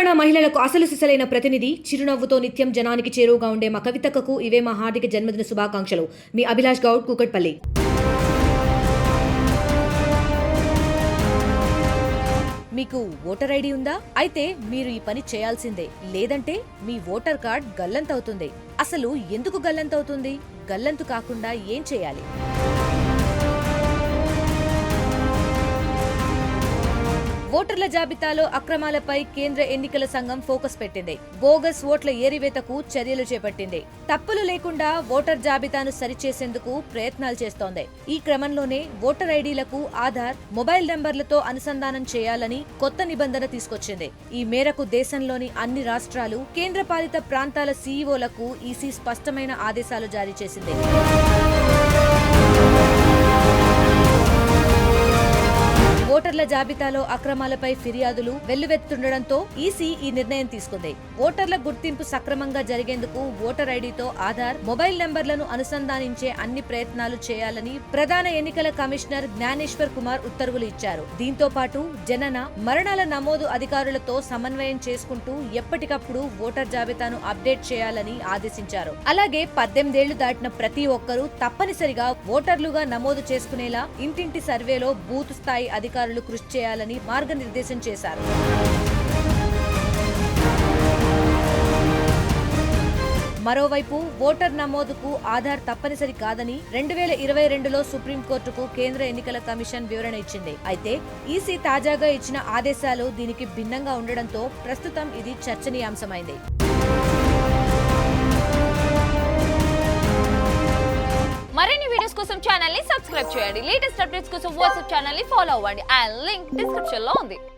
తెలంగాణ మహిళలకు అసలు సిసలైన ప్రతినిధి, చిరునవ్వుతో నిత్యం జనానికి చేరువగా ఉండే మా కవితక్కకు ఇవే మా హార్దిక జన్మదిన శుభాకాంక్షలు. మీ అభిలాష్ గౌడ్, కూకట్పల్లి. మీకు ఓటర్ ఐడి ఉందా? అయితే మీరు ఈ పని చేయాల్సిందే. లేదంటే మీ ఓటర్ కార్డ్ గల్లంతవుతుంది. అసలు ఎందుకు గల్లంతవుతుంది? గల్లంతు కాకుండా ఏం చేయాలి? ఓటర్ల జాబితాలో అక్రమాలపై కేంద్ర ఎన్నికల సంఘం ఫోకస్ పెట్టింది. బోగస్ ఓట్ల ఏరివేతకు చర్యలు చేపట్టింది. తప్పులు లేకుండా ఓటర్ జాబితాను సరిచేసేందుకు ప్రయత్నాలు చేస్తోంది. ఈ క్రమంలోనే ఓటర్ ఐడీలకు ఆధార్, మొబైల్ నంబర్లతో అనుసంధానం చేయాలని కొత్త నిబంధన తీసుకొచ్చింది. ఈ మేరకు దేశంలోని అన్ని రాష్ట్రాలు, కేంద్రపాలిత ప్రాంతాల సీఈఓలకు ఈసీ స్పష్టమైన ఆదేశాలు జారీ చేసింది. ఓటర్ల జాబితాలో అక్రమాలపై ఫిర్యాదులు వెల్లువెత్తుండటంతో ఈసీ ఈ నిర్ణయం తీసుకుంది. ఓటర్ల గుర్తింపు సక్రమంగా జరిగేందుకు ఓటర్ ఐడీతో ఆధార్, మొబైల్ నంబర్లను అనుసంధానించే అన్ని ప్రయత్నాలు చేయాలని ప్రధాన ఎన్నికల కమిషనర్ జ్ఞానేశ్వర్ కుమార్ ఉత్తర్వులు ఇచ్చారు. దీంతో పాటు జనన, మరణాల నమోదు అధికారులతో సమన్వయం చేసుకుంటూ ఎప్పటికప్పుడు ఓటర్ జాబితాను అప్డేట్ చేయాలని ఆదేశించారు. అలాగే 18 ఏళ్లు దాటిన ప్రతి ఒక్కరూ తప్పనిసరిగా ఓటర్లుగా నమోదు చేసుకునేలా ఇంటింటి సర్వేలో బూత్ స్థాయి అధికారులు కృషి చేయాలని మార్గనిర్దేశం చేశారు. మరోవైపు ఓటర్ నమోదుకు ఆధార్ తప్పనిసరి కాదని 2022లో సుప్రీంకోర్టుకు కేంద్ర ఎన్నికల కమిషన్ వివరణ ఇచ్చింది. అయితే ఈసీ తాజాగా ఇచ్చిన ఆదేశాలు దీనికి భిన్నంగా ఉండడంతో ప్రస్తుతం ఇది చర్చనీయాంశమైంది. మరిన్ని వీడియోస్ కోసం ఛానల్ ని సబ్స్క్రైబ్ చేయండి. లేటెస్ట్ అప్డేట్స్ కోసం వాట్సాప్ ఛానల్ ని ఫాలో అవ్వండి. ఆ లింక్ డిస్క్రిప్షన్ లో ఉంది.